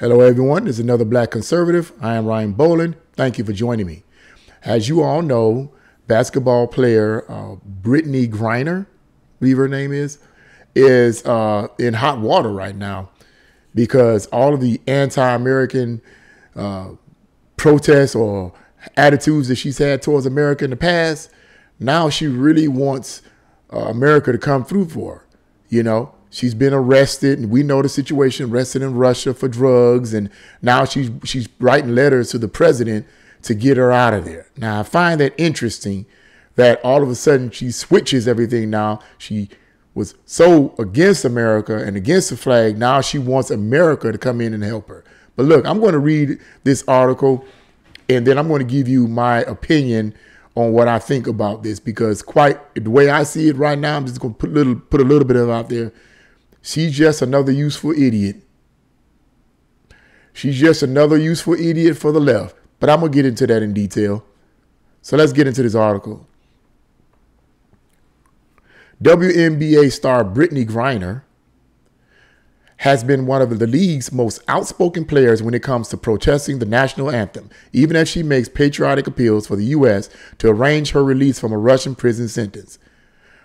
Hello, everyone. This is another Black Conservative. I am Ryan Boland. Thank you for joining me. As you all know, basketball player Brittney Griner, I believe her name is in hot water right now because all of the anti-American protests or attitudes that she's had towards America in the past, now she really wants America to come through for her. You know, she's been arrested, and we know the situation, arrested in Russia for drugs, and now she's writing letters to the president to get her out of there. Now, I find that interesting that all of a sudden she switches everything now. She was so against America and against the flag. Now she wants America to come in and help her. But look, I'm going to read this article, and then I'm going to give you my opinion on what I think about this, because the way I see it right now, I'm just going to put a little bit of it out there. She's just another useful idiot. She's just another useful idiot for the left. But I'm going to get into that in detail. So let's get into this article. WNBA star Brittney Griner has been one of the league's most outspoken players when it comes to protesting the national anthem, even as she makes patriotic appeals for the U.S. to arrange her release from a Russian prison sentence.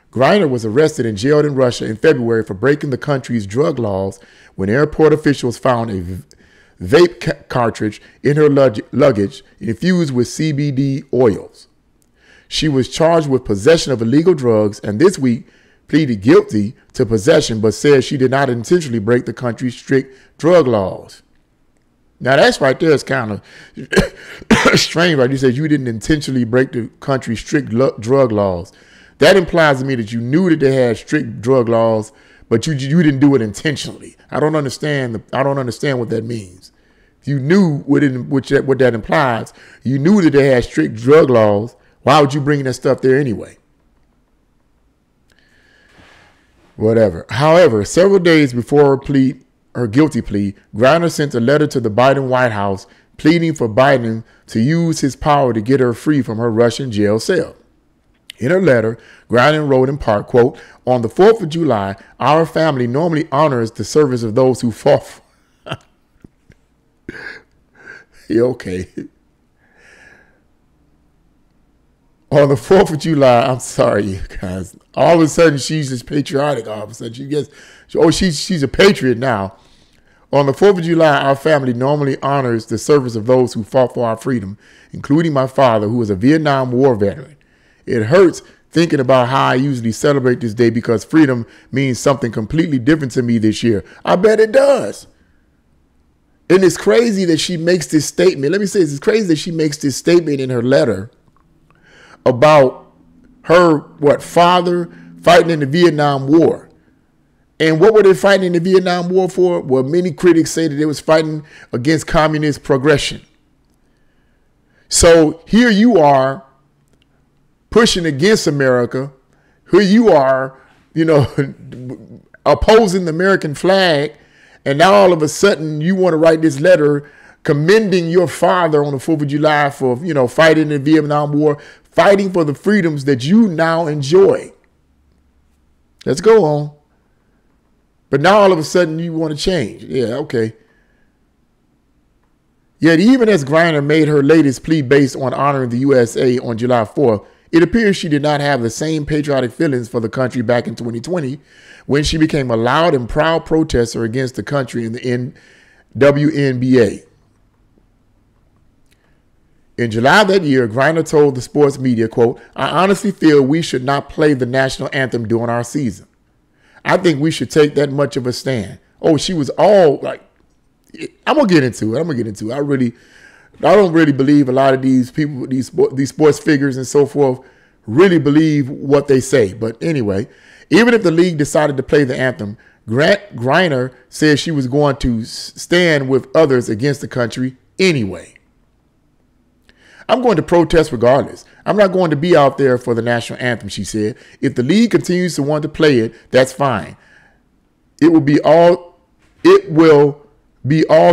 Griner was arrested and jailed in Russia in February for breaking the country's drug laws when airport officials found a vape cartridge in her luggage infused with CBD oils. She was charged with possession of illegal drugs and this week pleaded guilty to possession, but said she did not intentionally break the country's strict drug laws. Now that's right there is kind of strange, right? You said you didn't intentionally break the country's strict drug laws. That implies to me that you knew that they had strict drug laws, but you didn't do it intentionally. I don't understand what that means. If you knew what that implies, you knew that they had strict drug laws. Why would you bring that stuff there anyway? Whatever. However, several days before her guilty plea, Griner sent a letter to the Biden White House pleading for Biden to use his power to get her free from her Russian jail cell. In her letter, Griner wrote in part, quote, "On the 4th of July, our family normally honors the service of those who fought." Yeah, okay. On the 4th of July, I'm sorry, you guys. All of a sudden, she's just patriotic. All of a sudden, she's a patriot now. On the 4th of July, our family normally honors the service of those who fought for our freedom, including my father, who was a Vietnam War veteran. It hurts thinking about how I usually celebrate this day because freedom means something completely different to me this year. I bet it does. And it's crazy that she makes this statement. Let me say this. It's crazy that she makes this statement in her letter about her, father fighting in the Vietnam War. And what were they fighting in the Vietnam War for? Well, many critics say that they was fighting against communist progression. So here you are pushing against America. Here you are, opposing the American flag. And now all of a sudden you want to write this letter commending your father on the 4th of July for, fighting in the Vietnam War, fighting for the freedoms that you now enjoy. Let's go on. But now all of a sudden you want to change. Yeah, okay. Yet even as Griner made her latest plea based on honoring the USA on July 4th, it appears she did not have the same patriotic feelings for the country back in 2020 when she became a loud and proud protester against the country in the WNBA. In July that year, Griner told the sports media, quote, "I honestly feel we should not play the national anthem during our season. I think we should take that much of a stand." Oh, she was all like, I'm going to get into it. I don't really believe a lot of these people, these sports figures and so forth, really believe what they say. But anyway, even if the league decided to play the anthem, Griner said she was going to stand with others against the country anyway. "I'm going to protest regardless. I'm not going to be out there for the national anthem," she said. "If the league continues to want to play it, that's fine. It will be all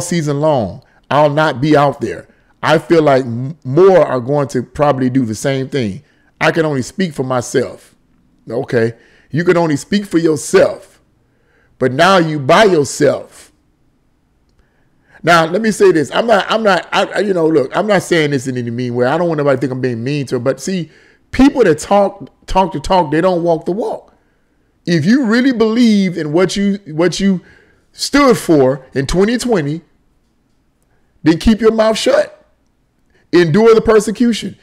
season long. I'll not be out there. I feel like more are going to probably do the same thing. I can only speak for myself." Okay, you can only speak for yourself. But now you by yourself. Now, let me say this. Look, I'm not saying this in any mean way. I don't want nobody to think I'm being mean to her. But see, people that talk the talk, they don't walk the walk. If you really believe in what you stood for in 2020, then keep your mouth shut. Endure the persecution.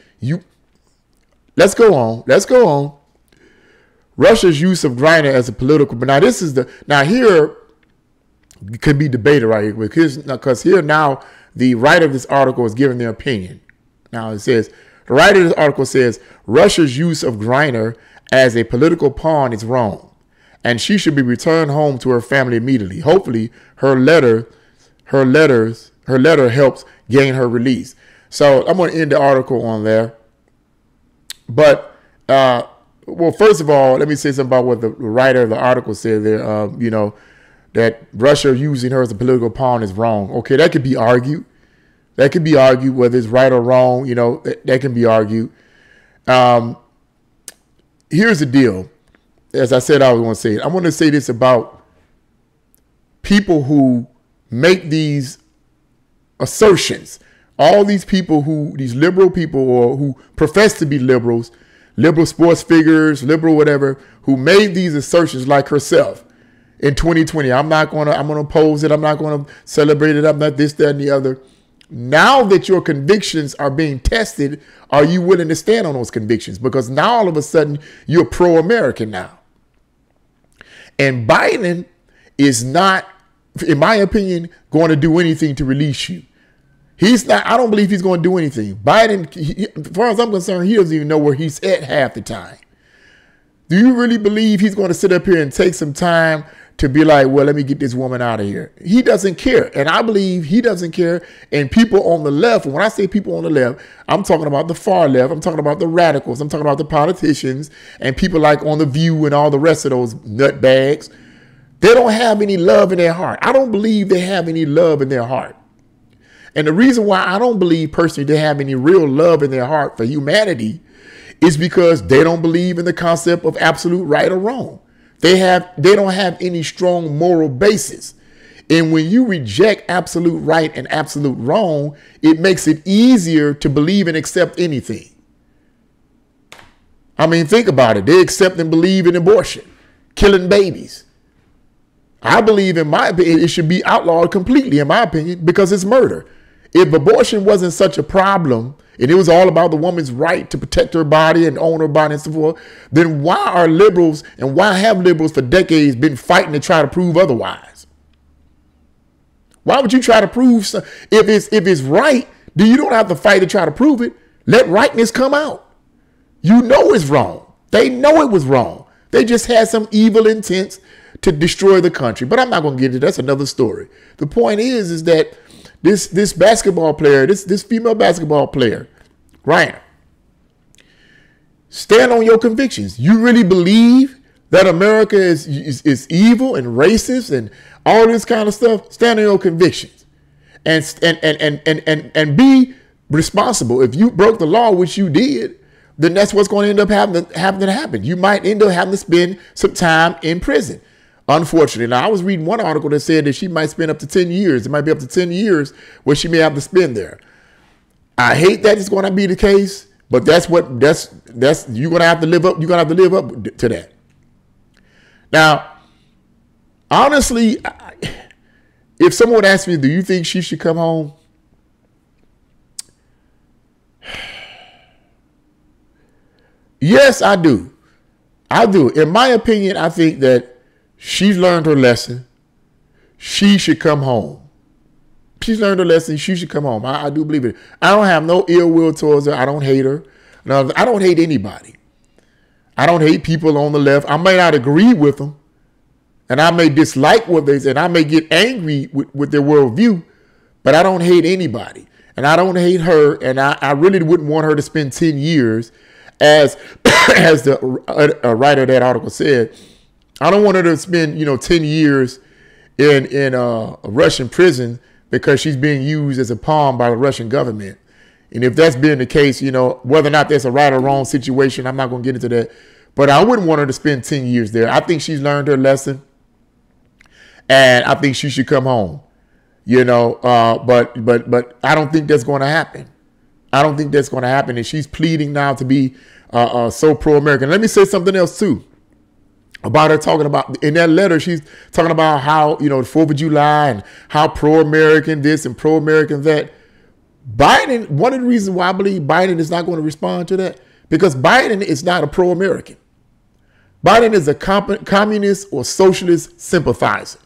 Let's go on. Russia's use of Griner as a political, but now here could be debated right here because here now the writer of this article is giving their opinion. Now it says, the writer of this article says Russia's use of Griner as a political pawn is wrong, and she should be returned home to her family immediately. Hopefully her letter helps gain her release. So I'm going to end the article on there. But, well, first of all, let me say something about what the writer of the article said there. That Russia using her as a political pawn is wrong. Okay, that could be argued. That could be argued whether it's right or wrong. That can be argued. Here's the deal. As I said, I was going to say it. I'm going to say this about people who make these assertions. All these people these liberal people or who profess to be liberals, liberal sports figures, liberal whatever, who made these assertions like herself in 2020. I'm going to oppose it. I'm not going to celebrate it. I'm not this, that, and the other. Now that your convictions are being tested, are you willing to stand on those convictions? Because now all of a sudden you're pro-American now. And Biden is not, in my opinion, going to do anything to release you. He's not. I don't believe he's going to do anything. Biden, as far as I'm concerned, he doesn't even know where he's at half the time. Do you really believe he's going to sit up here and take some time to be like, well, let me get this woman out of here? He doesn't care. And I believe he doesn't care. And people on the left, when I say people on the left, I'm talking about the far left. I'm talking about the radicals. I'm talking about the politicians and people like On The View and all the rest of those nutbags. They don't have any love in their heart. I don't believe they have any love in their heart. And the reason why I don't believe personally they have any real love in their heart for humanity is because they don't believe in the concept of absolute right or wrong. They don't have any strong moral basis. And when you reject absolute right and absolute wrong, it makes it easier to believe and accept anything. I mean, think about it. They accept and believe in abortion, killing babies. I believe, in my opinion, it should be outlawed completely, in my opinion, because it's murder. If abortion wasn't such a problem and it was all about the woman's right to protect her body and own her body and so forth, then why are liberals and why have liberals for decades been fighting to try to prove otherwise? Why would you try to prove if it's right, then you don't have to fight to try to prove it. Let rightness come out. You know it's wrong. They know it was wrong. They just had some evil intents to destroy the country. But I'm not going to get into that. That's another story. The point is that this basketball player, this female basketball player, Griner, stand on your convictions. You really believe that America is evil and racist and all this kind of stuff? Stand on your convictions and be responsible. If you broke the law, which you did, then that's what's going to end up having to happen. You might end up having to spend some time in prison. Unfortunately. Now, I was reading one article that said that she might spend up to 10 years. It might be up to 10 years where she may have to spend there. I hate that it's going to be the case, but that's you're going to have to live up. You're going to have to live up to that. Now, honestly, if someone asked me, do you think she should come home? Yes, I do. I do. In my opinion, I think that she's learned her lesson. She should come home. She's learned her lesson. She should come home. I do believe it. I don't have no ill will towards her. I don't hate her. No, I don't hate anybody. I don't hate people on the left. I may not agree with them. And I may dislike what they say. And I may get angry with their worldview. But I don't hate anybody. And I don't hate her. And I really wouldn't want her to spend 10 years as the writer of that article said. I don't want her to spend, 10 years in a Russian prison because she's being used as a pawn by the Russian government. And if that's been the case, whether or not that's a right or wrong situation, I'm not going to get into that. But I wouldn't want her to spend 10 years there. I think she's learned her lesson. And I think she should come home. you know, but I don't think that's going to happen. I don't think that's going to happen. And she's pleading now to be so pro-American. Let me say something else, too, about her talking about in that letter. She's talking about how, you know, the 4th of July and how pro-American this and pro-American that. Biden, one of the reasons why I believe Biden is not going to respond to that, because Biden is not a pro-American. Biden is a communist or socialist sympathizer.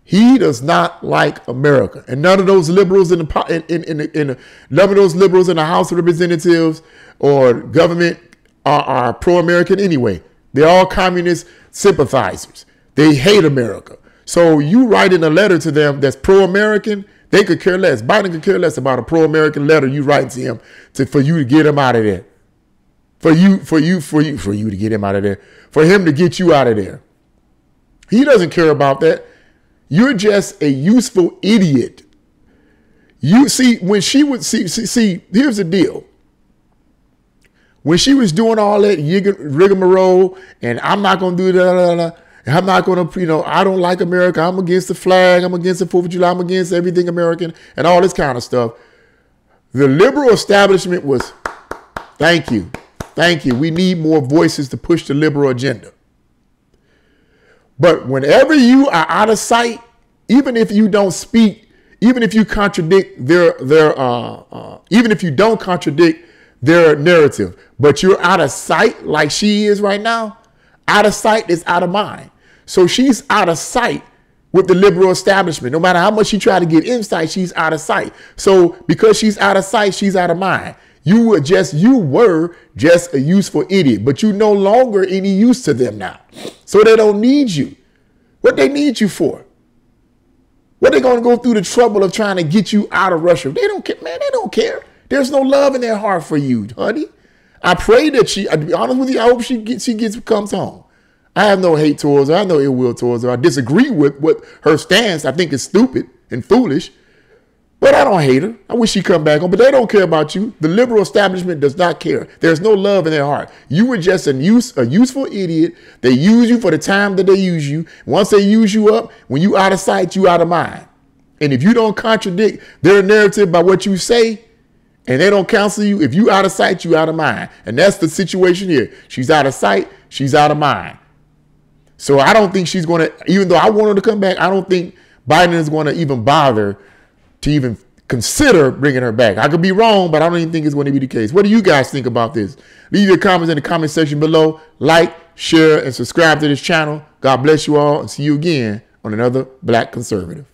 He does not like America, and none of those liberals none of those liberals in the House of Representatives or government are pro-American anyway. They're all communist sympathizers. They hate America. So you writing a letter to them that's pro-American, they could care less. Biden could care less about a pro-American letter you write to him for you to get him out of there. For you to get him out of there. For him to get you out of there. He doesn't care about that. You're just a useful idiot. You see, when she would see, here's the deal. When she was doing all that rigmarole, and I'm not going to do that, and I'm not going to, you know, I don't like America. I'm against the flag. I'm against the 4th of July. I'm against everything American and all this kind of stuff. The liberal establishment was, thank you. Thank you. We need more voices to push the liberal agenda. But whenever you are out of sight, even if you don't speak, even if you contradict even if you don't contradict their narrative, but you're out of sight like she is right now, out of sight is out of mind. So she's out of sight with the liberal establishment. No matter how much she try to get insight, she's out of sight. So because she's out of sight, she's out of mind. You were just a useful idiot, but you no longer any use to them now. So they don't need you. What they need you for? What they going to go through the trouble of trying to get you out of Russia? They don't care, man. They don't care. There's no love in their heart for you, honey. I pray that I'll be honest with you, I hope she comes home. I have no hate towards her. I have no ill will towards her. I disagree with her stance. I think it's stupid and foolish. But I don't hate her. I wish she'd come back home. But they don't care about you. The liberal establishment does not care. There's no love in their heart. You were just a useful idiot. They use you for the time that they use you. Once they use you up, when you out of sight, you out of mind. And if you don't contradict their narrative by what you say, and they don't counsel you, if you out of sight, you out of mind. And that's the situation here. She's out of sight. She's out of mind. So I don't think she's going to, even though I want her to come back, I don't think Biden is going to even bother to even consider bringing her back. I could be wrong, but I don't even think it's going to be the case. What do you guys think about this? Leave your comments in the comment section below. Like, share, and subscribe to this channel. God bless you all, and see you again on another Black Conservative.